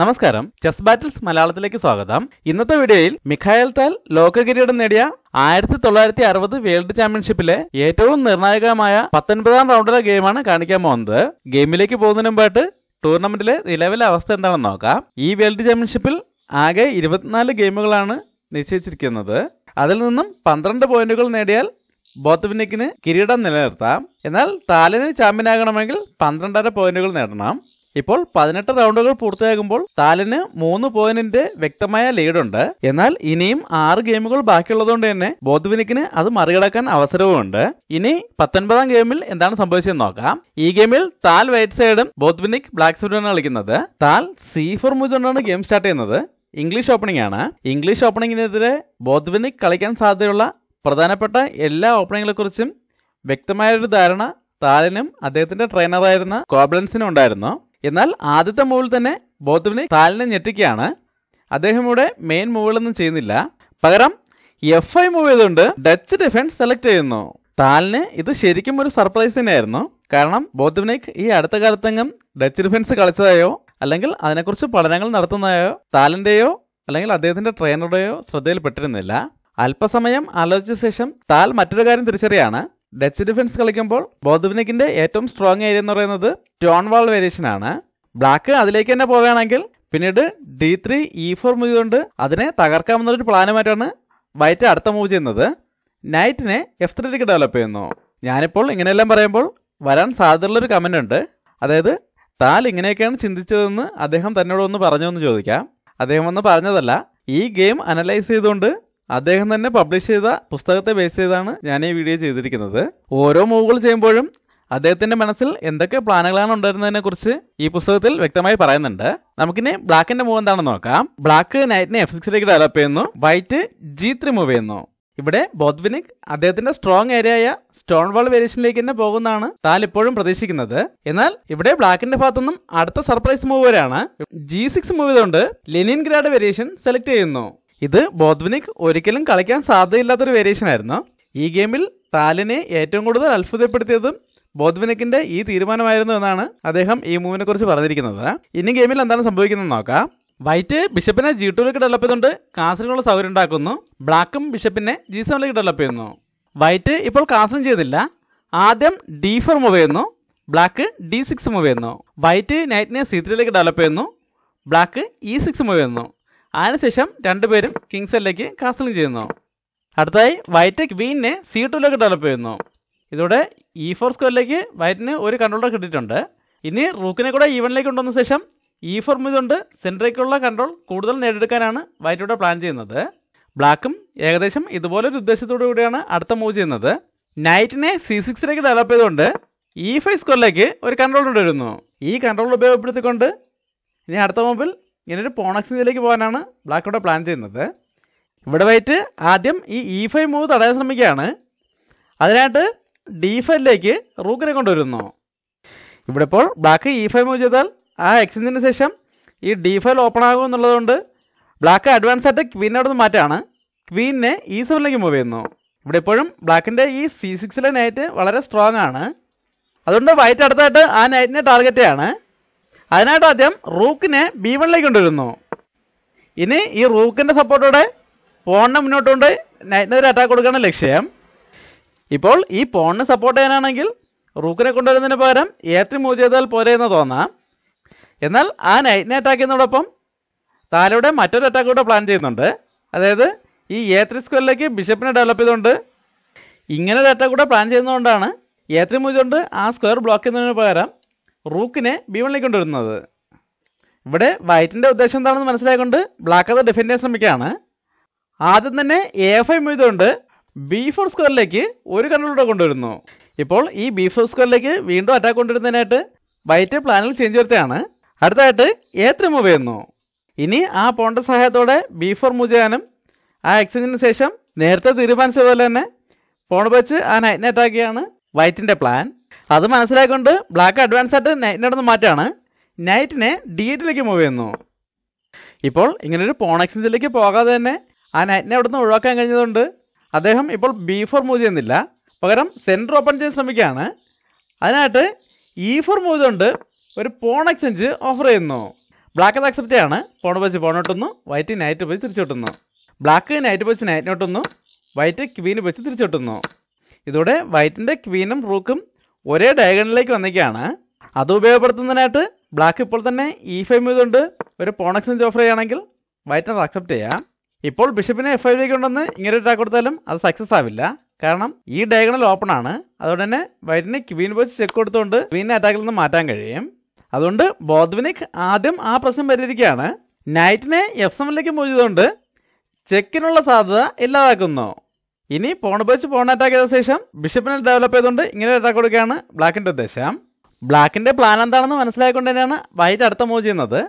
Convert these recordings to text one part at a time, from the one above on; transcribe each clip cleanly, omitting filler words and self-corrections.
നമസ്കാരം, chess battles മലയാളത്തിലേക്ക് സ്വാഗതം. ഇന്നത്തെ വീഡിയോയിൽ മിഖായൽ താൽ ലോക കിരീടം നേടിയ 1960 വേൾഡ് ചാമ്പ്യൻഷിപ്പിലെ ഏറ്റവും നിർണായകമായ 19ാം റൗണ്ടിലെ ഗെയിമാണ് കാണിക്കാൻ പോകുന്നത്. ഗെയിമിലേക്ക് പോകുന്നതിന് മുമ്പായിട്ട് ടൂർണമെന്റിലെ നിലവിലെ അവസ്ഥ എന്താണെന്ന് നോക്കാം. ഈ വേൾഡ് ചാമ്പ്യൻഷിപ്പിൽ ആകെ 24 ഗെയിമുകളാണ് നിശ്ചയിച്ചിരിക്കുന്നത്. അതിൽ നിന്നും 12 പോയിന്റുകൾ നേടിയാൽ ബോത്വിനിക്കിന് കിരീടം നിലനിർത്താം. എന്നാൽ താലിന് ചാമ്പ്യനാകണമെങ്കിൽ 12.5 പോയിന്റുകൾ നേടണം. ഇപ്പോൾ 18 റൗണ്ടുകൾ പൂർത്തിയാകുമ്പോൾ താലിന് 3 പോയിന്റിന്റെ വ്യക്തമായ ലീഡുണ്ട്. എന്നാൽ ഇനിയും 6 ഗെയിമുകൾ ബാക്കിയുള്ളതുകൊണ്ട് തന്നെ ബോത്വിനിക്കിന് അത് മറികടക്കാൻ അവസരവുമുണ്ട്. ഇനി 19ാം ഗെയിമിൽ എന്താണ് സംഭവിച്ചതെന്ന് നോക്കാം. ഈ ഗെയിമിൽ താൽ വൈറ്റ് സൈഡും ബോത്വിനിക് ബ്ലാക്ക് സൈഡുമാണ് കളിക്കുന്നത്. താൽ C4 മുതലാണ് ഗെയിം സ്റ്റാർട്ട് ചെയ്യുന്നത്. ഇംഗ്ലീഷ് ഓപ്പണിംഗ് ആണ്. ഇംഗ്ലീഷ് ഓപ്പണിംഗിനെതിരെ ബോത്വിനിക് കളിക്കാൻ സാധ്യതയുള്ള പ്രധാനപ്പെട്ട എല്ലാ ഓപ്പണിംഗുകളെ കുറിച്ചും വ്യക്തമായൊരു ധാരണ താലിനും അദ്ദേഹത്തിന്റെ ട്രെയിനറായിരുന്ന കോബ്ലൻസിനും ഉണ്ടായിരുന്നു. എന്നാൽ ആദ്യത്തെ മൂവിൽ തന്നെ ബോത്വിനിക് താലിനെ ഞെട്ടിക്കുകയാണ്. അദ്ദേഹം ഇവിടെ മെയിൻ മൂവുകളൊന്നും ചെയ്യുന്നില്ല. പകരം F5 മൂവ് ചെയ്തുകൊണ്ട് ഡച്ച് ഡിഫൻസ് സെലക്ട് ചെയ്യുന്നു. താലിന് ഇത് ശരിക്കും ഒരു സർപ്രൈസ് തന്നെയായിരുന്നു. കാരണം ബോത്വിനിക് ഈ അടുത്ത കാലത്തെങ്ങും ഡച്ച് ഡിഫൻസ് കളിച്ചതായോ അല്ലെങ്കിൽ അതിനെക്കുറിച്ച് പഠനങ്ങൾ നടത്തുന്നതായോ താലിന്റെയോ അല്ലെങ്കിൽ അദ്ദേഹത്തിന്റെ ട്രെയിനറുടെയോ ശ്രദ്ധയിൽപ്പെട്ടിരുന്നില്ല. അല്പസമയം ആലോചിച്ച ശേഷം താൽ മറ്റൊരു കാര്യം തിരിച്ചറിയാണ്. ഡച്ച് ഡിഫൻസ് കളിക്കുമ്പോൾ ബോത്വിനിക്കിന്റെ ഏറ്റവും സ്ട്രോങ് ഏരിയ എന്ന് പറയുന്നത് സ്റ്റോൺവാൾ വേരിയേഷൻ ആണ്. ബ്ലാക്ക് അതിലേക്ക് തന്നെ പോവുകയാണെങ്കിൽ പിന്നീട് D3 E4 മൂവ് കൊണ്ട് അതിനെ തകർക്കാമെന്നൊരു പ്ലാനുമായിട്ടാണ് വൈറ്റ് അടുത്ത മൂവ് ചെയ്യുന്നത്. നൈറ്റിനെ F3ലേക്ക് ഡെവലപ്പ് ചെയ്യുന്നു. ഞാനിപ്പോൾ ഇങ്ങനെയെല്ലാം പറയുമ്പോൾ വരാൻ സാധ്യതയുള്ളൊരു കമന്റ് ഉണ്ട്. അതായത് താൽ ഇങ്ങനെയൊക്കെയാണ് ചിന്തിച്ചതെന്ന് അദ്ദേഹം തന്നോട് ഒന്ന് പറഞ്ഞോ എന്ന് ചോദിക്കാം. അദ്ദേഹം ഒന്ന് പറഞ്ഞതല്ല, ഈ ഗെയിം അനലൈസ് ചെയ്തുകൊണ്ട് അദ്ദേഹം തന്നെ പബ്ലിഷ് ചെയ്ത പുസ്തകത്തെ ബേസ് ചെയ്താണ് ഞാൻ ഈ വീഡിയോ ചെയ്തിരിക്കുന്നത്. ഓരോ മൂവുകൾ ചെയ്യുമ്പോഴും അദ്ദേഹത്തിന്റെ മനസ്സിൽ എന്തൊക്കെ പ്ലാനുകളാണ് ഉണ്ടായിരുന്നതിനെ കുറിച്ച് ഈ പുസ്തകത്തിൽ വ്യക്തമായി പറയുന്നുണ്ട്. നമുക്കിനി ബ്ലാക്കിന്റെ മൂവ് എന്താണെന്ന് നോക്കാം. ബ്ലാക്ക് നൈറ്റിനെ F6ലേക്ക് ഡെവലപ്പ് ചെയ്യുന്നു. വൈറ്റ് G3 മൂവ് ചെയ്യുന്നു. ഇവിടെ ബോത്വിനിക് അദ്ദേഹത്തിന്റെ സ്ട്രോങ് ഏരിയയായ സ്റ്റോൺവാൾ വേരിയേഷനിലേക്ക് തന്നെ പോകുന്നതാണ് താൽ ഇപ്പോഴും പ്രതീക്ഷിക്കുന്നത്. എന്നാൽ ഇവിടെ ബ്ലാക്കിന്റെ ഭാഗത്തുനിന്നും അടുത്ത സർപ്രൈസ് മൂവ് വരെയാണ്. G6 മൂവ് ചെയ്തുകൊണ്ട് ലെനിൻഗ്രാഡ് വേരിയേഷൻ സെലക്ട് ചെയ്യുന്നു. ഇത് ബോത്വിനിക് ഒരിക്കലും കളിക്കാൻ സാധ്യതയില്ലാത്തൊരു വേരിയേഷൻ ആയിരുന്നു. ഈ ഗെയിമിൽ താലിനെ ഏറ്റവും കൂടുതൽ അത്ഭുതപ്പെടുത്തിയതും ബോത്വിനിക്കിന്റെ ഈ തീരുമാനമായിരുന്നു എന്നാണ് അദ്ദേഹം ഈ മൂവിനെ കുറിച്ച് പറഞ്ഞിരിക്കുന്നത്. ഇനി ഗെയിമിൽ എന്താണ് സംഭവിക്കുന്നത് നോക്കാം. വൈറ്റ് ബിഷപ്പിനെ G2ലേക്ക് ഡെവലപ്പ് ചെയ്തുകൊണ്ട് കാസലിനുള്ള സൗകര്യം ഉണ്ടാക്കുന്നു. ബ്ലാക്കും ബിഷപ്പിനെ G7ലേക്ക് ഡെവലപ്പ് ചെയ്യുന്നു. വൈറ്റ് ഇപ്പോൾ കാസലും ചെയ്തില്ല. ആദ്യം D4 മൂവ് ചെയ്യുന്നു. ബ്ലാക്ക് D6 മൂവ് ചെയ്യുന്നു. വൈറ്റ് നൈറ്റിനെ C3ലേക്ക് ഡെവലപ്പ് ചെയ്യുന്നു. ബ്ലാക്ക് E6 മൂവ് ചെയ്യുന്നു. അതിനുശേഷം രണ്ടുപേരും കിങ്സിലേക്ക് കാസലിംഗ് ചെയ്യുന്നു. അടുത്തായി വൈറ്റ് ക്വീനിനെ C2ലേക്ക് ഡെവലപ്പ് ചെയ്യുന്നു. ഇതോടെ E4 സ്ക്വയറിലേക്ക് വൈറ്റിന് ഒരു കൺട്രോളർ കിട്ടിയിട്ടുണ്ട്. ഇനി റൂക്കിനെ കൂടെ E1ലേക്ക് കൊണ്ടുവന്ന ശേഷം E4 കൊണ്ട് സെൻട്രേക്കുള്ള കൺട്രോൾ കൂടുതൽ നേടിയെടുക്കാനാണ് വൈറ്റിലൂടെ പ്ലാൻ ചെയ്യുന്നത്. ബ്ലാക്കും ഏകദേശം ഇതുപോലൊരു ഉദ്ദേശത്തോടു കൂടിയാണ് അടുത്ത മൂവ് ചെയ്യുന്നത്. നൈറ്റിനെ C6ലേക്ക് ഡെവലപ്പ് ചെയ്തുകൊണ്ട് E5 സ്ക്വയറിലേക്ക് ഒരു കൺട്രോൾ കൊണ്ടുവരുന്നു. ഈ കൺട്രോൾ ഉപയോഗപ്പെടുത്തിക്കൊണ്ട് ഇനി അടുത്ത മൂവിൽ ഇങ്ങനൊരു പോണക്സിലേക്ക് പോകാനാണ് ബ്ലാക്ക് ഇവിടെ പ്ലാൻ ചെയ്യുന്നത്. ഇവിടെ വൈറ്റ് ആദ്യം ഈ E5 മൂവ് തടയാൻ ശ്രമിക്കുകയാണ്. അതിനായിട്ട് D5ലേക്ക് റൂക്കിനെ കൊണ്ടുവരുന്നു. ഇവിടെ ഇപ്പോൾ ബ്ലാക്ക് E5 മൂവ് ചെയ്താൽ ആ എക്സ്ചേഞ്ചിന് ശേഷം ഈ D5 ഓപ്പൺ ആകും എന്നുള്ളതുകൊണ്ട് ബ്ലാക്ക് അഡ്വാൻസ് ആയിട്ട് ക്വീൻ അവിടെ നിന്ന് മാറ്റാണ്. ക്വീനിനെ E7ലേക്ക് മൂവ് ചെയ്യുന്നു. ഇവിടെ ഇപ്പോഴും ബ്ലാക്കിൻ്റെ ഈ C6ലെ നൈറ്റ് വളരെ സ്ട്രോങ് ആണ്. അതുകൊണ്ട് വൈറ്റ് അടുത്തായിട്ട് ആ നൈറ്റിനെ ടാർഗറ്റ് ചെയ്യാണ്. അതിനായിട്ട് ആദ്യം റൂക്കിനെ B1ലേക്ക് കൊണ്ടുവരുന്നു. ഇനി ഈ റൂക്കിൻ്റെ സപ്പോർട്ടോടെ പോണിനെ മുന്നോട്ട് കൊണ്ട് നൈറ്റിനെതിരെ അറ്റാക്ക് കൊടുക്കുകയാണ് ലക്ഷ്യം. ഇപ്പോൾ ഈ പോണിനെ സപ്പോർട്ട് ചെയ്യാനാണെങ്കിൽ റൂക്കിനെ കൊണ്ടുവരുന്നതിന് പകരം A3 മൂവ് ചെയ്താൽ പോരെ എന്ന് തോന്നാം. എന്നാൽ ആ നൈറ്റിനെ അറ്റാക്ക് ചെയ്യുന്നതോടൊപ്പം താലയുടെ മറ്റൊരു അറ്റാക്ക് കൂടെ പ്ലാൻ ചെയ്യുന്നുണ്ട്. അതായത് ഈ A3 സ്ക്വയറിലേക്ക് ബിഷപ്പിനെ ഡെവലപ്പ് ചെയ്തുകൊണ്ട് ഇങ്ങനെ ഒരു അറ്റാക്ക് കൂടെ പ്ലാൻ ചെയ്യുന്നതുകൊണ്ടാണ് A3 മൂവ് ചെയ്തുകൊണ്ട് ആ സ്ക്വയർ ബ്ലോക്ക് ചെയ്യുന്നതിന് പകരം റൂക്കിനെ B1ലേക്ക് കൊണ്ടുവരുന്നത്. ഇവിടെ വൈറ്റിൻ്റെ ഉദ്ദേശം എന്താണെന്ന് മനസ്സിലായിക്കൊണ്ട് ബ്ലാക്ക് അത് ഡിഫെൻഡ് ചെയ്യാൻ ശ്രമിക്കുകയാണ്. ആദ്യം തന്നെ A5 മൂവ് ചെയ്തുകൊണ്ട് B4 സ്ക്വയറിലേക്ക് ഒരു കൺട്രോളൂടെ കൊണ്ടുവരുന്നു. ഇപ്പോൾ ഈ B4 സ്ക്വയറിലേക്ക് വീണ്ടും അറ്റാക്ക് കൊണ്ടുവരുന്നതിനായിട്ട് വൈറ്റ് പ്ലാനിൽ ചേഞ്ച് വരുത്തുകയാണ്. അടുത്തായിട്ട് A3 മൂവ് ചെയ്യുന്നു. ഇനി ആ പോണിൻ്റെ സഹായത്തോടെ B4 മൂവ് ചെയ്യാനും ആ എക്സ്ചേഞ്ചിന് ശേഷം നേരത്തെ തീരുമാനിച്ചതുപോലെ തന്നെ പോൺ വെച്ച് ആ നൈറ്റിനെ അറ്റാക്ക് ചെയ്യാണ് വൈറ്റിൻ്റെ പ്ലാൻ. അത് മനസ്സിലാക്കിക്കൊണ്ട് ബ്ലാക്ക് അഡ്വാൻസ് ആയിട്ട് നൈറ്റിനെ അവിടെ നിന്ന് മാറ്റാണ്. നൈറ്റിനെ D8ലേക്ക് മൂവ് ചെയ്യുന്നു. ഇപ്പോൾ ഇങ്ങനൊരു പോൺ എക്സ്ചേഞ്ചിലേക്ക് പോകാതെ തന്നെ ആ നൈറ്റിനെ അവിടെ നിന്ന് ഒഴിവാക്കാൻ കഴിഞ്ഞതുകൊണ്ട് അദ്ദേഹം ഇപ്പോൾ B4 മൂവ് ചെയ്യുന്നില്ല. പകരം സെൻറ്റർ ഓപ്പൺ ചെയ്യാൻ ശ്രമിക്കുകയാണ്. അതിനായിട്ട് E4 മൂവ് ചെയ്തുകൊണ്ട് ഒരു പോൺ എക്സ്ചേഞ്ച് ഓഫർ ചെയ്യുന്നു. ബ്ലാക്ക് അത് അക്സെപ്റ്റ് ചെയ്യാണ്. പോൺ വെച്ച് പോണോട്ടൊന്നു, വൈറ്റ് നൈറ്റ് വെച്ച് തിരിച്ചോട്ടുന്നു. ബ്ലാക്ക് നൈറ്റ് വെച്ച് നൈറ്റിനോട്ടൊന്നു, വൈറ്റ് ക്വീന് വെച്ച് തിരിച്ചോട്ടുന്നു. ഇതോടെ വൈറ്റിൻ്റെ ക്വീനും റൂക്കും ഒരേ ഡയഗണലിലേക്ക് വന്നേക്കാണ്. അത് ഉപയോഗപ്പെടുത്തുന്നതിനായിട്ട് ബ്ലാക്ക് ഇപ്പോൾ തന്നെ E5 ചെയ്തുകൊണ്ട് ഒരു പോൺ എക്സ്ചേഞ്ച് ഓഫർ ചെയ്യുകയാണെങ്കിൽ വൈറ്റിന് അത് അക്സെപ്റ്റ് ചെയ്യാം. ഇപ്പോൾ ബിഷപ്പിനെ F5 കൊണ്ടുവന്ന് ഇങ്ങനെ ഒരു അറ്റാക്ക് കൊടുത്താലും അത് സക്സസ് ആവില്ല. കാരണം ഈ ഡയഗണൽ ഓപ്പൺ ആണ്. അതുകൊണ്ട് തന്നെ വൈറ്റിന് ക്വീൻ വെച്ച് ചെക്ക് കൊടുത്തുകൊണ്ട് ക്വീനെ അറ്റാക്കിൽ നിന്ന് മാറ്റാൻ കഴിയും. അതുകൊണ്ട് ബോദ്വിനിക് ആദ്യം ആ പ്രശ്നം പരിഹരിക്കുകയാണ്. നൈറ്റിനെ F7 മൂവ് ചെയ്തുകൊണ്ട് ചെക്കിനുള്ള സാധ്യത ഇല്ലാതാക്കുന്നു. ഇനി പോൺ വെച്ച് പോൺ അറ്റാക്ക് ചെയ്ത ശേഷം ബിഷപ്പിനെ ഡെവലപ്പ് ചെയ്തുകൊണ്ട് ഇങ്ങനെ അറ്റാക്ക് കൊടുക്കുകയാണ് ബ്ലാക്കിൻ്റെ ഉദ്ദേശം. ബ്ലാക്കിൻ്റെ പ്ലാൻ എന്താണെന്ന് മനസ്സിലാക്കിക്കൊണ്ട് തന്നെയാണ് വൈറ്റ് അടുത്ത മൂവ് ചെയ്യുന്നത്.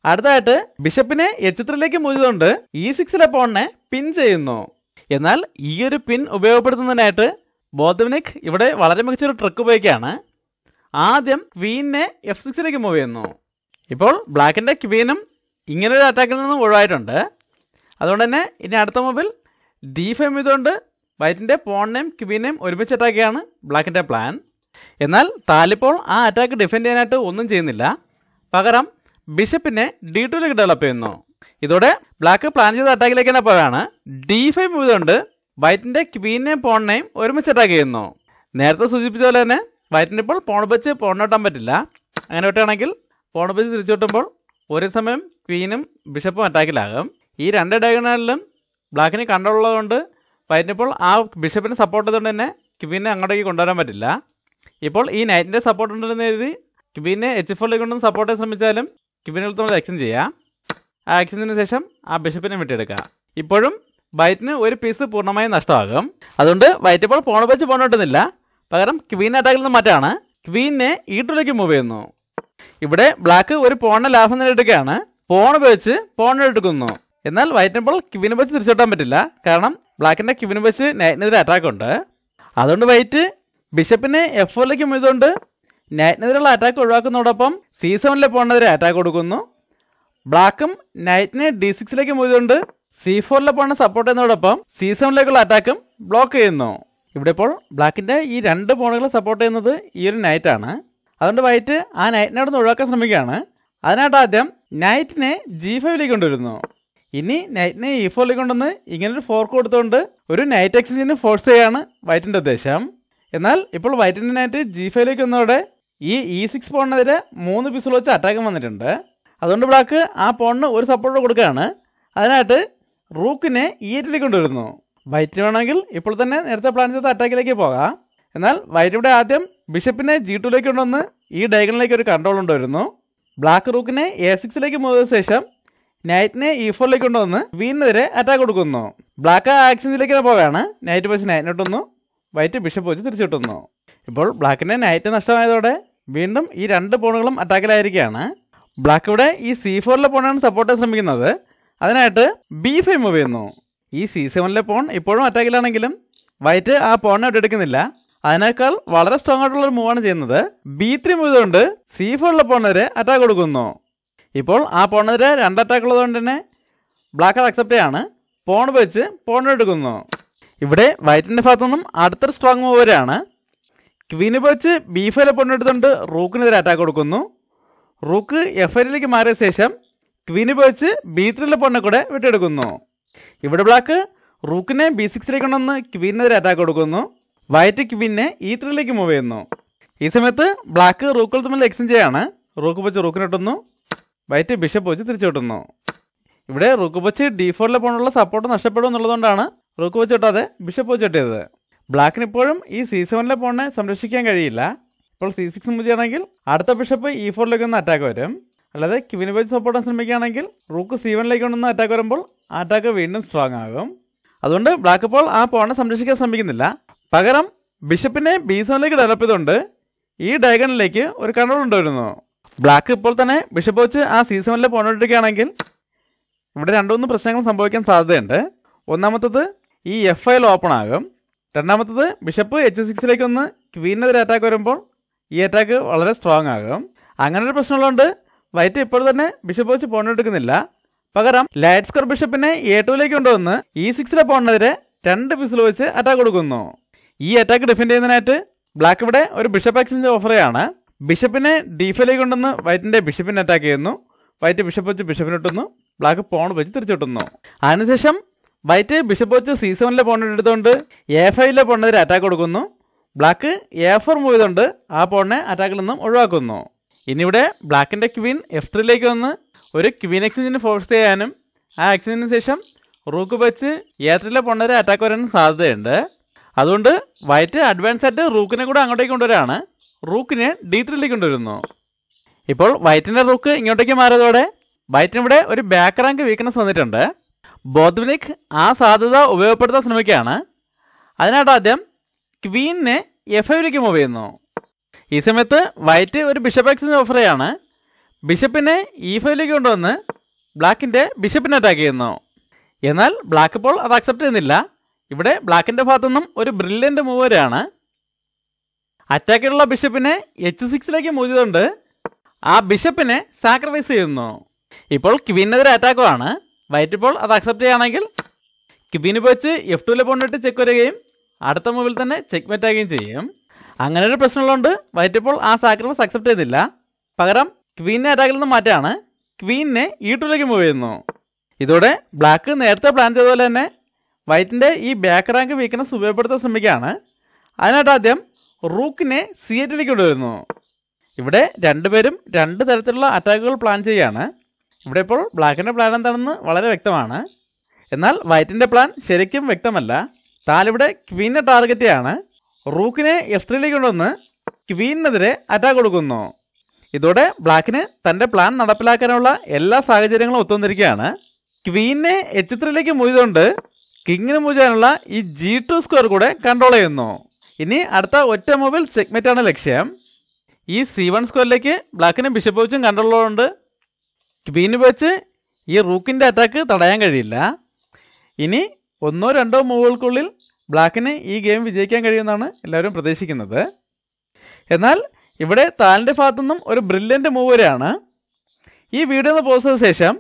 അടുത്തതായിട്ട് ബിഷപ്പിനെ H3 മൂവ് ചെയ്തുകൊണ്ട് E6 പോണിനെ പിൻ ചെയ്യുന്നു. എന്നാൽ ഈ ഒരു പിൻ ഉപയോഗപ്പെടുത്തുന്നതിനായിട്ട് ബോദ്വിനിക് ഇവിടെ വളരെ മികച്ചൊരു ട്രിക്ക് ഉപയോഗിക്കുകയാണ്. ആദ്യം ക്വീനെ F6 മൂവ് ചെയ്യുന്നു. ഇപ്പോൾ ബ്ലാക്കിൻ്റെ ക്വീനും ഇങ്ങനൊരു അറ്റാക്കിൽ നിന്നും ഒഴിവായിട്ടുണ്ട്. അതുകൊണ്ട് തന്നെ ഇനി അടുത്ത മൂവിൽ D5 ചെയ്തുകൊണ്ട് വൈറ്റിൻ്റെ പോണിനെയും ക്വീനെയും ഒരുമിച്ച് അറ്റാക്ക് ചെയ്യാണ് ബ്ലാക്കിൻ്റെ പ്ലാൻ. എന്നാൽ താലിപ്പോൾ ആ അറ്റാക്ക് ഡിഫെൻഡ് ചെയ്യാനായിട്ട് ഒന്നും ചെയ്യുന്നില്ല. പകരം ബിഷപ്പിനെ D2 ഡെവലപ്പ് ചെയ്യുന്നു. ഇതോടെ ബ്ലാക്ക് പ്ലാൻ ചെയ്ത അറ്റാക്കിലേക്ക് തന്നെ പോയാണ്. D5 ചെയ്തുകൊണ്ട് വൈറ്റിൻ്റെ ക്വീനെയും പോണിനെയും ഒരുമിച്ച് അറ്റാക്ക് ചെയ്യുന്നു. നേരത്തെ സൂചിപ്പിച്ച പോലെ തന്നെ വൈറ്റിന് ഇപ്പോൾ പോൺ വെച്ച് പോണിനോട്ടാൻ പറ്റില്ല. അങ്ങനെ വിട്ടാണെങ്കിൽ പോൺ വെച്ച് തിരിച്ചുവിട്ടുമ്പോൾ ഒരേ സമയം ക്വീനും ബിഷപ്പും അറ്റാക്കിലാകും. ഈ രണ്ട് ഡയഗണലിലും ബ്ലാക്കിന് കണ്ടുള്ളതുകൊണ്ട് വൈറ്റിനിപ്പോൾ ആ ബിഷപ്പിനെ സപ്പോർട്ട് ചെയ്തുകൊണ്ട് തന്നെ ക്വീനെ അങ്ങോട്ടേക്ക് കൊണ്ടുവരാൻ പറ്റില്ല. ഇപ്പോൾ ഈ നൈറ്റിൻ്റെ സപ്പോർട്ട് ഉണ്ടെന്ന് എഴുതി ക്വീനെ H4 കൊണ്ടൊന്ന് സപ്പോർട്ട് ചെയ്യാൻ ശ്രമിച്ചാലും ക്വീനിൽ നമ്മൾ എക്സ്ചേഞ്ച് ചെയ്യാം. ആ എക്സ്ചേഞ്ചിന് ശേഷം ആ ബിഷപ്പിനെ വിട്ടെടുക്കുക. ഇപ്പോഴും വൈറ്റിന് ഒരു പീസ് പൂർണ്ണമായും നഷ്ടമാകും. അതുകൊണ്ട് വൈറ്റ് ഇപ്പോൾ പോൺ വെച്ച് പോണിട്ടുന്നില്ല. പകരം ക്വീൻ അറ്റാക്കിൽ നിന്ന് മാറ്റാണ്. ക്വീനെ E2 മൂവ് ചെയ്യുന്നു. ഇവിടെ ബ്ലാക്ക് ഒരു പോണിനെ ലാഭം നേടിയെടുക്കുകയാണ്. പോൺ വെച്ച് പോണിനെടുക്കുന്നു. എന്നാൽ വൈറ്റിനിപ്പോൾ ക്വീനെ വെച്ച് തിരിച്ചോട്ടാൻ പറ്റില്ല. കാരണം ബ്ലാക്കിൻ്റെ ക്വീനെ വെച്ച് നൈറ്റിനെതിരെ അറ്റാക്ക് ഉണ്ട്. അതുകൊണ്ട് വൈറ്റ് ബിഷപ്പിനെ F4 മൂവ് ചെയ്തുകൊണ്ട് നൈറ്റിനെതിരെയുള്ള അറ്റാക്ക് ഒഴിവാക്കുന്നതോടൊപ്പം C7 പോണിനെതിരെ അറ്റാക്ക് കൊടുക്കുന്നു. ബ്ലാക്കും നൈറ്റിനെ D6 മൂവ് ചെയ്തുകൊണ്ട് C4 പോണിനെ സപ്പോർട്ട് ചെയ്യുന്നതോടൊപ്പം C7 അറ്റാക്കും ബ്ലോക്ക് ചെയ്യുന്നു. ഇവിടെ ഇപ്പോൾ ബ്ലാക്കിൻ്റെ ഈ രണ്ട് പോണുകൾ സപ്പോർട്ട് ചെയ്യുന്നത് ഈ ഒരു നൈറ്റാണ്. അതുകൊണ്ട് വൈറ്റ് ആ നൈറ്റിനെ അവിടെ നിന്ന് ഒഴിവാക്കാൻ ശ്രമിക്കുകയാണ്. അതിനായിട്ട് ആദ്യം നൈറ്റിനെ G5 കൊണ്ടുവരുന്നു. ഇനി നൈറ്റിനെ E4 കൊണ്ടുവന്ന് ഇങ്ങനൊരു ഫോർക്ക് കൊടുത്തുകൊണ്ട് ഒരു നൈറ്റ് എക്സ്ചേഞ്ചിന് ഫോഴ്സ് ചെയ്യാണ് വൈറ്റിൻ്റെ ഉദ്ദേശം. എന്നാൽ ഇപ്പോൾ വൈറ്റിൻ്റെ നൈറ്റ് G5 വന്നതോടെ ഈ E6 പോണിനെതിരെ 3 പീസുകൾ വെച്ച് അറ്റാക്കും വന്നിട്ടുണ്ട്. അതുകൊണ്ട് ബ്ലാക്ക് ആ പോണിന് ഒരു സപ്പോർട്ട് കൊടുക്കുകയാണ്. അതിനായിട്ട് റൂക്കിനെ E8 കൊണ്ടുവരുന്നു. വൈറ്റ് വേണമെങ്കിൽ ഇപ്പോൾ തന്നെ നേരത്തെ പ്ലാൻ ചെയ്ത അറ്റാക്കിലേക്ക് പോകാം. എന്നാൽ വൈറ്റ് ഇവിടെ ആദ്യം ബിഷപ്പിനെ G2 കൊണ്ടുവന്ന് ഈ ഡയഗണലിലേക്ക് ഒരു കൺട്രോൾ കൊണ്ടുവരുന്നു. ബ്ലാക്ക് റൂക്കിനെ A6 മൂവ് ചെയ്ത ശേഷം നൈറ്റിനെ E4 കൊണ്ടുവന്ന് ക്വീനെതിരെ അറ്റാക്ക് കൊടുക്കുന്നു. ബ്ലാക്ക് ആ എക്സ്ചേഞ്ചിലേക്ക് പോവുകയാണ്. നൈറ്റ് വെച്ച് നൈറ്റിനോട്ടുന്നു, വൈറ്റ് ബിഷപ്പ് വെച്ച് തിരിച്ചിട്ടുന്നു. ഇപ്പോൾ ബ്ലാക്കിൻ്റെ നൈറ്റ് നഷ്ടമായതോടെ വീണ്ടും ഈ രണ്ട് പോണുകളും അറ്റാക്കിലായിരിക്കുകയാണ്. ബ്ലാക്ക് ഇവിടെ ഈ C4 പോണാണ് സപ്പോർട്ട് ചെയ്യാൻ ശ്രമിക്കുന്നത്. അതിനായിട്ട് B5 മൂവ് ചെയ്യുന്നു. ഈ C7 പോൺ ഇപ്പോഴും അറ്റാക്കിലാണെങ്കിലും വൈറ്റ് ആ പോണിനെ വിട്ടെടുക്കുന്നില്ല. അതിനേക്കാൾ വളരെ സ്ട്രോങ് ആയിട്ടുള്ളൊരു മൂവാണ് ചെയ്യുന്നത്. B3 മൂവ് ചെയ്തുകൊണ്ട് C4 പോണിനെതിരെ അറ്റാക്ക് കൊടുക്കുന്നു. ഇപ്പോൾ ആ പോണിനെതിരെ രണ്ട് അറ്റാക്ക് ഉള്ളതുകൊണ്ട് തന്നെ ബ്ലാക്ക് അത് അക്സെപ്റ്റ് ചെയ്യാണ്. പോൺ വെച്ച് പോണിനെടുക്കുന്നു. ഇവിടെ വൈറ്റിൻ്റെ ഭാഗത്തു നിന്നും അടുത്തൊരു സ്ട്രോങ് മൂവ് വരെയാണ്. ക്വീന് വെച്ച് B5 പോണിനെടുത്തുകൊണ്ട് റൂക്കിനെതിരെ അറ്റാക്ക് കൊടുക്കുന്നു. റൂക്ക് F5 മാറിയ ശേഷം ക്വീന് വെച്ച് B3 പോണിനെ കൂടെ വിട്ടെടുക്കുന്നു. ഇവിടെ ബ്ലാക്ക് റൂക്കിനെ B6 കൊണ്ടുവന്ന് ക്വീനെതിരെ അറ്റാക്ക് കൊടുക്കുന്നു. വൈറ്റ് ക്വീനെ E3 മൂവ് ചെയ്യുന്നു. ഈ സമയത്ത് ബ്ലാക്ക് റൂക്കുകൾ തമ്മിൽ എക്സ്ചേഞ്ച് ചെയ്യാണ്. റൂക്ക് വെച്ച് റൂക്കിനിട്ടുന്നു, വൈറ്റ് ബിഷപ്പ് വെച്ച് തിരിച്ചുവിട്ടുന്നു. ഇവിടെ റൂക്ക് വെച്ച് D4 പോണുള്ള സപ്പോർട്ട് നഷ്ടപ്പെടും എന്നുള്ളതുകൊണ്ടാണ് റൂക്ക് വെച്ച് ഇട്ടാതെ ബിഷപ്പ് വെച്ച് ഇട്ടത്. ബ്ലാക്കിന് ഇപ്പോഴും ഈ C7 പോണിനെ സംരക്ഷിക്കാൻ കഴിയില്ല. ഇപ്പോൾ C6 മൂവ് ചെയ്യണമെങ്കിൽ അടുത്ത ബിഷപ്പ് E4 ഒന്ന് അറ്റാക്ക് വരും. അല്ലാതെ ക്വീന് വെച്ച് സപ്പോർട്ട് ചെയ്യാൻ ശ്രമിക്കുകയാണെങ്കിൽ റൂക്ക് C1 കൊണ്ടൊന്ന് അറ്റാക്ക് വരുമ്പോൾ ആ അറ്റാക്ക് വീണ്ടും സ്ട്രോങ് ആകും. അതുകൊണ്ട് ബ്ലാക്ക് ഇപ്പോൾ ആ പോണിനെ സംരക്ഷിക്കാൻ ശ്രമിക്കുന്നില്ല. പകരം ബിഷപ്പിനെ B7 ഡെവലപ്പ് ചെയ്തുകൊണ്ട് ഈ ഡയഗണലിലേക്ക് ഒരു കൺട്രോൾ കൊണ്ടുവരുന്നു. ബ്ലാക്ക് ഇപ്പോൾ തന്നെ ബിഷപ്പ് വെച്ച് ആ C7 പോണിടുകയാണെങ്കിൽ ഇവിടെ 2-3 പ്രശ്നങ്ങൾ സംഭവിക്കാൻ സാധ്യതയുണ്ട്. ഒന്നാമത്തത് ഈ F5 ഓപ്പൺ ആകും. രണ്ടാമത്തത് ബിഷപ്പ് H6 ഒന്ന് ക്വീനെതിരെ അറ്റാക്ക് വരുമ്പോൾ ഈ അറ്റാക്ക് വളരെ സ്ട്രോങ് ആകും. അങ്ങനെ ഒരു പ്രശ്നമുള്ളതുകൊണ്ട് വൈറ്റ് ഇപ്പോൾ തന്നെ ബിഷപ്പ് വെച്ച് പോണിട്ടെടുക്കുന്നില്ല. പകരം ലൈറ്റ് സ്ക്വയർ ബിഷപ്പിനെ A2 കൊണ്ടുവന്ന് E6 പോണിനെതിരെ 2 പീസിൽ വെച്ച് അറ്റാക്ക് കൊടുക്കുന്നു. ഈ അറ്റാക്ക് ഡിഫെൻഡ് ചെയ്യുന്നതിനായിട്ട് ബ്ലാക്ക് ഇവിടെ ഒരു ബിഷപ്പ് എക്സ്ചേഞ്ച് ഓഫർ ചെയ്യാണ്. ബിഷപ്പിനെ D5 കൊണ്ടുവന്ന് വൈറ്റിൻ്റെ ബിഷപ്പിനെ അറ്റാക്ക് ചെയ്യുന്നു. വൈറ്റ് ബിഷപ്പ് വെച്ച് ബിഷപ്പിനിട്ടുന്നു. ബ്ലാക്ക് പോൺ വെച്ച് തിരിച്ചിട്ടുന്നു. അതിനുശേഷം വൈറ്റ് ബിഷപ്പ് വെച്ച് C7 പോണിനെ എടുത്തുകൊണ്ട് A5 പോണിനെതിരെ അറ്റാക്ക് കൊടുക്കുന്നു. ബ്ലാക്ക് A4 മൂവ് ചെയ്തുകൊണ്ട് ആ പോണിനെ അറ്റാക്കിൽ നിന്നും ഒഴിവാക്കുന്നു. ഇനി ഇവിടെ ബ്ലാക്കിൻ്റെ ക്വീൻ F3 വന്ന് ഒരു ക്വീൻ എക്സ്ചേഞ്ചിന് ഫോഴ്സ് ചെയ്യാനും ആ എക്സ്ചേഞ്ചിന് ശേഷം റൂക്ക് വെച്ച് A3 പോണിനെതിരെ അറ്റാക്ക് വരാനും സാധ്യതയുണ്ട്. അതുകൊണ്ട് വൈറ്റ് അഡ്വാൻസ് ആയിട്ട് റൂക്കിനെ കൂടെ അങ്ങോട്ടേക്ക് കൊണ്ടുവരാണ്. റൂക്കിനെ D3 കൊണ്ടുവരുന്നു. ഇപ്പോൾ വൈറ്റിൻ്റെ റൂക്ക് ഇങ്ങോട്ടേക്ക് മാറിയതോടെ വൈറ്റിനിവിടെ ഒരു ബാക്ക് റാങ്ക് വീക്ക്നെസ് വന്നിട്ടുണ്ട്. ബോത്വിനിക് ആ സാധ്യത ഉപയോഗപ്പെടുത്താൻ ശ്രമിക്കുകയാണ്. അതിനായിട്ട് ആദ്യം ക്വീനിനെ F5 മൂവ് ചെയ്യുന്നു. ഈ സമയത്ത് വൈറ്റ് ഒരു ബിഷപ്പ് എക്സ്ചേഞ്ച് ഓഫർ ചെയ്യാണ്. ബിഷപ്പിനെ E5 കൊണ്ടുവന്ന് ബ്ലാക്കിൻ്റെ ബിഷപ്പിനെ അറ്റാക്ക് ചെയ്യുന്നു. എന്നാൽ ബ്ലാക്ക് ഇപ്പോൾ അത് അക്സെപ്റ്റ് ചെയ്യുന്നില്ല. ഇവിടെ ബ്ലാക്കിൻ്റെ ഭാഗത്തുനിന്നും ഒരു ബ്രില്യൻ്റ് മൂവ് വരെയാണ്. അറ്റാക്കിലുള്ള ബിഷപ്പിനെ H6 മൂവ് ചെയ്തുകൊണ്ട് ആ ബിഷപ്പിനെ സാക്രിഫൈസ് ചെയ്യുന്നു. ഇപ്പോൾ ക്വീനെതിരെ അറ്റാക്കുമാണ്. വൈറ്റ് ഇപ്പോൾ അത് അക്സെപ്റ്റ് ചെയ്യുകയാണെങ്കിൽ ക്വീന് വെച്ച് F2 പോണിട്ട് ചെക്ക് വരികയും അടുത്ത മൂവിൽ തന്നെ ചെക്ക് മേറ്റ് ആകുകയും ചെയ്യും. അങ്ങനെ ഒരു പ്രശ്നമുള്ളതുകൊണ്ട് വൈറ്റ് ഇപ്പോൾ ആ സാക്രിഫൈസ് അക്സെപ്റ്റ് ചെയ്യുന്നില്ല. പകരം ക്വീനെ അറ്റാക്കിൽ നിന്ന് മാറ്റാണ്. ക്വീനെ E2 മൂവ് ചെയ്യുന്നു. ഇതോടെ ബ്ലാക്ക് നേരത്തെ പ്ലാൻ ചെയ്ത പോലെ തന്നെ വൈറ്റിൻ്റെ ഈ ബാക്ക് റാങ്ക് വീക്ക്നെസ് ഉപയോഗപ്പെടുത്താൻ ശ്രമിക്കുകയാണ്. അതിനായിട്ട് ആദ്യം റൂക്കിനെ C8 കൊണ്ടുവരുന്നു. ഇവിടെ രണ്ടുപേരും രണ്ട് തരത്തിലുള്ള അറ്റാക്കുകൾ പ്ലാൻ ചെയ്യുകയാണ്. ഇവിടെ ഇപ്പോൾ ബ്ലാക്കിൻ്റെ പ്ലാൻ എന്താണെന്ന് വളരെ വ്യക്തമാണ്. എന്നാൽ വൈറ്റിൻ്റെ പ്ലാൻ ശരിക്കും വ്യക്തമല്ല. താലിവിടെ ക്വീനെ ടാർഗറ്റ് ചെയ്യാണ്. റൂക്കിനെ F3 കൊണ്ടുവന്ന് ക്വീനെതിരെ അറ്റാക്ക് കൊടുക്കുന്നു. ഇതോടെ ബ്ലാക്കിന് തൻ്റെ പ്ലാൻ നടപ്പിലാക്കാനുള്ള എല്ലാ സാഹചര്യങ്ങളും ഒത്തുവന്നിരിക്കുകയാണ്. ക്വീനെ H3 മൂവ് ചെയ്തുകൊണ്ട് കിങ്ങിന് മൂവ് ചെയ്യാനുള്ള ഈ G2 സ്ക്വയർ കൂടെ കൺട്രോൾ ചെയ്യുന്നു. ഇനി അടുത്ത ഒറ്റ മൂവിൽ ചെക്ക്മേറ്റാണ് ലക്ഷ്യം. ഈ C1 സ്ക്വയറിലേക്ക് ബ്ലാക്കിന് ബിഷപ്പ് വെച്ചും കൺട്രോൾ ഉള്ളതുകൊണ്ട് ക്വീന് വെച്ച് ഈ റൂക്കിൻ്റെ അറ്റാക്ക് തടയാൻ കഴിയില്ല. ഇനി 1-2 മൂവുകൾക്കുള്ളിൽ ബ്ലാക്കിന് ഈ ഗെയിം വിജയിക്കാൻ കഴിയുമെന്നാണ് എല്ലാവരും പ്രതീക്ഷിക്കുന്നത്. എന്നാൽ ഇവിടെ താലിൻ്റെ ഭാഗത്തുനിന്നും ഒരു ബ്രില്യൻ്റ് മൂവ് വരെയാണ്. ഈ വീഡിയോ ഒന്ന് പോസ്റ്റ് ചെയ്ത ശേഷം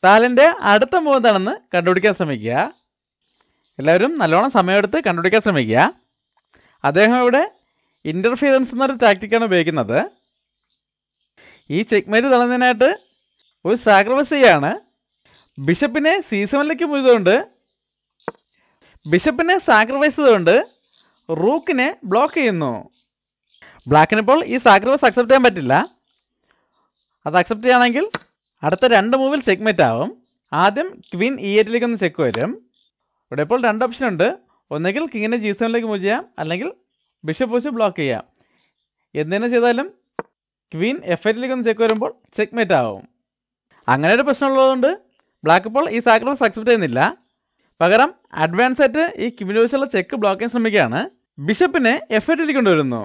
താലിൻ്റെ അടുത്ത മൂവ് എന്താണെന്ന് കണ്ടുപിടിക്കാൻ ശ്രമിക്കുക. എല്ലാവരും നല്ലോണം സമയമെടുത്ത് കണ്ടുപിടിക്കാൻ ശ്രമിക്കുക. അദ്ദേഹം ഇവിടെ ഇൻ്റർഫിയറൻസ് എന്നൊരു ടാക്റ്റിക്കാണ് ഉപയോഗിക്കുന്നത്. ഈ ചെക്ക്മേറ്റ് തള്ളുന്നതിനായിട്ട് ഒരു സാക്രിഫൈസ് ചെയ്യാണ്. ബിഷപ്പിനെ C7 മൂവ് ചെയ്തുകൊണ്ട് ബിഷപ്പിനെ സാക്രിഫൈസ് ചെയ്തുകൊണ്ട് റൂക്കിനെ ബ്ലോക്ക് ചെയ്യുന്നു. ബ്ലാക്കിനിപ്പോൾ ഈ സാക്രിഫൈസ് അക്സെപ്റ്റ് ചെയ്യാൻ പറ്റില്ല. അത് അക്സെപ്റ്റ് ചെയ്യുകയാണെങ്കിൽ അടുത്ത 2 മൂവിൽ ചെക്ക്മേറ്റ് ആവും. ആദ്യം ക്വീൻ E8 ഒന്ന് ചെക്ക് വരും. ഇവിടെ ഇപ്പോൾ 2 ഓപ്ഷൻ ഉണ്ട്. ഒന്നുകിൽ കിങ്ങിനെ G7 മൂവ് ചെയ്യാം, അല്ലെങ്കിൽ ബിഷപ്പ് വെച്ച് ബ്ലോക്ക് ചെയ്യാം. എന്തിനു ചെയ്താലും ക്വീൻ F8 ഒന്ന് ചെക്ക് വരുമ്പോൾ ചെക്ക്മേറ്റ് ആവും. അങ്ങനെ ഒരു പ്രശ്നമുള്ളതുകൊണ്ട് ബ്ലാക്ക് ഇപ്പോൾ ഈ സാക്രിഫൈസ് അക്സെപ്റ്റ് ചെയ്യുന്നില്ല. പകരം അഡ്വാൻസ് ആയിട്ട് ഈ ക്വീൻ വെച്ചുള്ള ചെക്ക് ബ്ലോക്ക് ചെയ്യാൻ ശ്രമിക്കുകയാണ്. ബിഷപ്പിനെ F8 കൊണ്ടുവരുന്നു.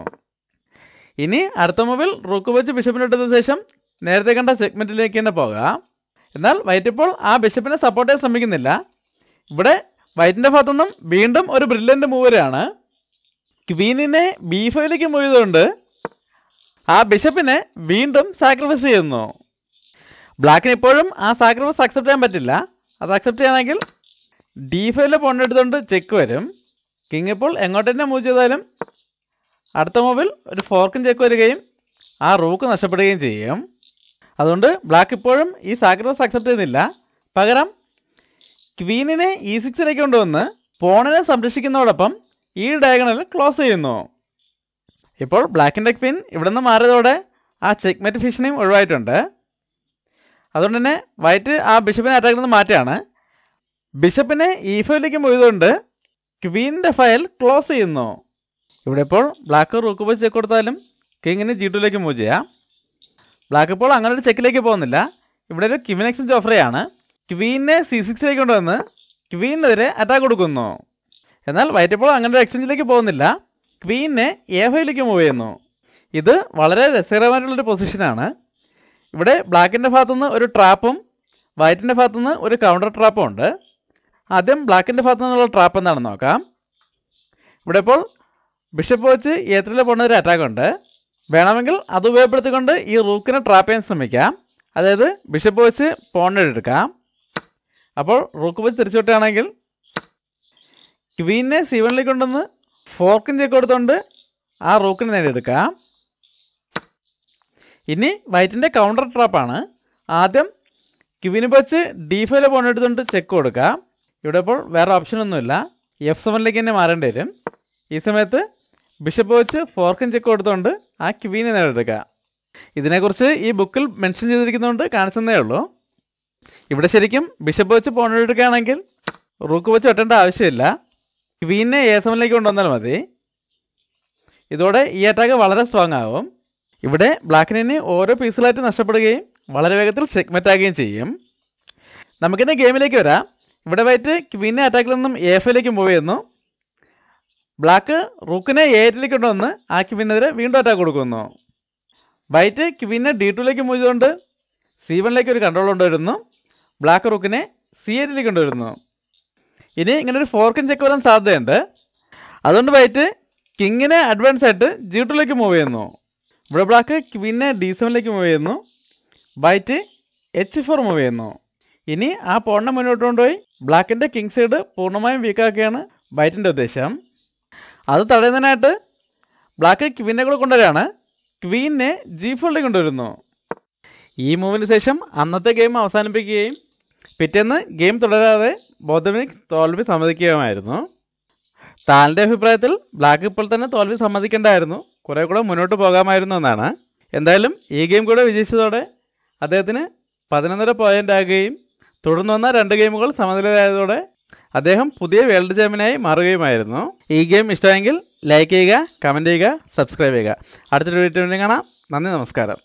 ഇനി അടുത്ത മൂവിൽ റൂക്ക് വെച്ച് ബിഷപ്പിനെ ഇട്ടതിന് ശേഷം നേരത്തെ കണ്ട ചെക്ക്മേറ്റിലേക്ക് തന്നെ പോകാം. എന്നാൽ വൈറ്റ് ഇപ്പോൾ ആ ബിഷപ്പിനെ സപ്പോർട്ട് ചെയ്യാൻ ശ്രമിക്കുന്നില്ല. ഇവിടെ വൈറ്റിൻ്റെ ഭാഗത്തുനിന്നും വീണ്ടും ഒരു ബ്രില്യൻ്റ് മൂവ് വരെയാണ്. ക്വീനിനെ B5 മൂവ് ചെയ്തുകൊണ്ട് ആ ബിഷപ്പിനെ വീണ്ടും സാക്രിഫൈസ് ചെയ്യുന്നു. ബ്ലാക്കിന് ഇപ്പോഴും ആ സാക്രിഫൈസ് അക്സെപ്റ്റ് ചെയ്യാൻ പറ്റില്ല. അത് അക്സെപ്റ്റ് ചെയ്യണമെങ്കിൽ D5 പോണെടുത്തുകൊണ്ട് ചെക്ക് വരും. കിങ് ഇപ്പോൾ എങ്ങോട്ട് തന്നെ മൂവ് ചെയ്താലും അടുത്ത മൂവിൽ ഒരു ഫോർക്കും ചെക്ക് വരികയും ആ റൂക്ക് നഷ്ടപ്പെടുകയും ചെയ്യും. അതുകൊണ്ട് ബ്ലാക്ക് ഇപ്പോഴും ഈ സാക്രിഫൈസ് അക്സെപ്റ്റ് ചെയ്യുന്നില്ല. പകരം ക്വീനിനെ E6 കൊണ്ടുവന്ന് പോണിനെ സംരക്ഷിക്കുന്നതോടൊപ്പം ഈ ഡയഗണൽ ക്ലോസ് ചെയ്യുന്നു. ഇപ്പോൾ ബ്ലാക്കിൻ്റെ ക്വീൻ ഇവിടെ നിന്ന് മാറിയതോടെ ആ ചെക്ക്മേറ്റ് ഫിഷനെയും ഒഴിവായിട്ടുണ്ട്. അതുകൊണ്ട് തന്നെ വൈറ്റ് ആ ബിഷപ്പിനെ അറ്റാക്കിൽ നിന്ന് മാറ്റുകയാണ്. ബിഷപ്പിനെ E5 മൂവ് ചെയ്തുകൊണ്ട് ക്വീനിൻ്റെ ഫയൽ ക്ലോസ് ചെയ്യുന്നു. ഇവിടെ ഇപ്പോൾ ബ്ലാക്ക് റൂക്ക് വെച്ച് ചെക്ക് കൊടുത്താലും കിങ്ങിന് G2 മൂവ് ചെയ്യാം. ബ്ലാക്ക് ഇപ്പോൾ അങ്ങനെ ഒരു ചെക്കിലേക്ക് പോകുന്നില്ല. ഇവിടെ ഒരു ക്വീൻ എക്സ്ചേഞ്ച് ഓഫർ ചെയ്യാണ്. ക്വീനെ C6 കൊണ്ടുവന്ന് ക്വീനെതിരെ അറ്റാക്ക് കൊടുക്കുന്നു. എന്നാൽ വൈറ്റ് ഇപ്പോൾ അങ്ങനെ ഒരു എക്സ്ചേഞ്ചിലേക്ക് പോകുന്നില്ല. ക്വീനെ A5 മൂവ് ചെയ്യുന്നു. ഇത് വളരെ രസകരമായിട്ടുള്ളൊരു പൊസിഷനാണ്. ഇവിടെ ബ്ലാക്കിൻ്റെ ഭാഗത്തുനിന്ന് ഒരു ട്രാപ്പും വൈറ്റിൻ്റെ ഭാഗത്തുനിന്ന് ഒരു കൗണ്ടർ ട്രാപ്പും ഉണ്ട്. ആദ്യം ബ്ലാക്കിൻ്റെ ഭാഗത്തു നിന്നുള്ള ട്രാപ്പ് എന്താണെന്ന് നോക്കാം. ഇവിടെ ഇപ്പോൾ ബിഷപ്പ് വെച്ച് A3 പോകുന്നൊരു അറ്റാക്ക് ഉണ്ട്. വേണമെങ്കിൽ അത് ഉപയോഗപ്പെടുത്തിക്കൊണ്ട് ഈ റൂക്കിനെ ട്രാപ്പ് ചെയ്യാൻ ശ്രമിക്കാം. അതായത് ബിഷപ്പ് വെച്ച് പോണിനെ എടുക്കാം. അപ്പോൾ റൂക്ക് വെച്ച് തിരിച്ചുവിട്ടുകയാണെങ്കിൽ ക്വീനെ C1 കൊണ്ടുവന്ന് ഫോർക്കും ചെക്ക് കൊടുത്തുകൊണ്ട് ആ റൂക്കിനെ നേടിയെടുക്കാം. ഇനി വൈറ്റിൻ്റെ കൗണ്ടർ ട്രാപ്പാണ്. ആദ്യം ക്വീന് വെച്ച് D5 പോൺ എടുത്തുകൊണ്ട് ചെക്ക് കൊടുക്കാം. ഇവിടെ ഇപ്പോൾ വേറെ ഓപ്ഷനൊന്നുമില്ല, F7 തന്നെ മാറേണ്ടി വരും. ഈ സമയത്ത് ബിഷപ്പ് വെച്ച് ഫോർക്കും ചെക്ക് കൊടുത്തുകൊണ്ട് ആ ക്വീനെ നേടിയെടുക്കുക. ഇതിനെക്കുറിച്ച് ഈ ബുക്കിൽ മെൻഷൻ ചെയ്തിരിക്കുന്നതുകൊണ്ട് കാണിച്ചതേ ഉള്ളൂ. ഇവിടെ ശരിക്കും ബിഷപ്പ് വെച്ച് പോൺ എടുക്കുകയാണെങ്കിൽ റൂക്ക് വെച്ച് വെട്ടേണ്ട ആവശ്യമില്ല, ക്വീനെ A7 കൊണ്ടുവന്നാൽ മതി. ഇതോടെ ഈ അറ്റാക്ക് വളരെ സ്ട്രോങ് ആവും. ഇവിടെ ബ്ലാക്കിന് ഓരോ പീസിലായിട്ട് നഷ്ടപ്പെടുകയും വളരെ വേഗത്തിൽ ചെക്ക്മെറ്റ് ആകുകയും ചെയ്യും. നമുക്കിന്ന് ഗെയിമിലേക്ക് വരാം. ഇവിടെ വൈറ്റ് ക്വീനെ അറ്റാക്കിൽ നിന്നും A5 മൂവ് ചെയ്യുന്നു. ബ്ലാക്ക് റൂക്കിനെ A8 കൊണ്ടുവന്ന് ആ ക്വീനെതിരെ വീണ്ടും അറ്റാക്ക് കൊടുക്കുന്നു. വൈറ്റ് ക്വീനെ D2 മൂവ് ചെയ്തുകൊണ്ട് C1 ഒരു കൺട്രോൾ കൊണ്ടുവരുന്നു. ബ്ലാക്ക് റൂക്കിനെ C8 കൊണ്ടുവരുന്നു. ഇനി ഇങ്ങനെ ഒരു ഫോർക്കും ചെക്ക് വരാൻ സാധ്യതയുണ്ട്. അതുകൊണ്ട് വൈറ്റ് കിങ്ങിനെ അഡ്വാൻസ് ആയിട്ട് G2 മൂവ് ചെയ്യുന്നു. ഇവിടെ ബ്ലാക്ക് ക്വീനെ D7 മൂവ് ചെയ്യുന്നു. വൈറ്റ് H4 മൂവ് ചെയ്യുന്നു. ഇനി ആ പോണിനെ മുന്നോട്ട് കൊണ്ടുപോയി ബ്ലാക്കിൻ്റെ കിങ് സൈഡ് പൂർണ്ണമായും വീക്കാക്കുകയാണ് വൈറ്റിൻ്റെ ഉദ്ദേശം. അത് തടയുന്നതിനായിട്ട് ബ്ലാക്ക് ക്വീനെ കൂടെ കൊണ്ടുവരികയാണ്. ക്വീനെ G4 കൊണ്ടുവരുന്നു. ഈ മൂവിന് ശേഷം അന്നത്തെ ഗെയിം അവസാനിപ്പിക്കുകയും പിറ്റേന്ന് ഗെയിം തുടരാതെ ബോധമിക് തോൽവി സമ്മതിക്കുകയുമായിരുന്നു. താലിൻ്റെ അഭിപ്രായത്തിൽ ബ്ലാക്ക് ഇപ്പോൾ തന്നെ തോൽവി സമ്മതിക്കേണ്ടായിരുന്നു, കുറേ കൂടെ മുന്നോട്ട് പോകാമായിരുന്നു എന്നാണ്. എന്തായാലും ഈ ഗെയിം കൂടെ വിജയിച്ചതോടെ അദ്ദേഹത്തിന് 11.5 പോയിൻ്റ് ആകുകയും തുടർന്ന് വന്ന 2 ഗെയിമുകൾ സമനിലയായതോടെ അദ്ദേഹം പുതിയ വേൾഡ് ചാമ്പ്യനായി മാറുകയുമായിരുന്നു. ഈ ഗെയിം ഇഷ്ടമെങ്കിൽ ലൈക്ക് ചെയ്യുക, കമൻറ്റ് ചെയ്യുക, സബ്സ്ക്രൈബ് ചെയ്യുക. അടുത്തൊരു വീഡിയോ കാണാം. നന്ദി, നമസ്കാരം.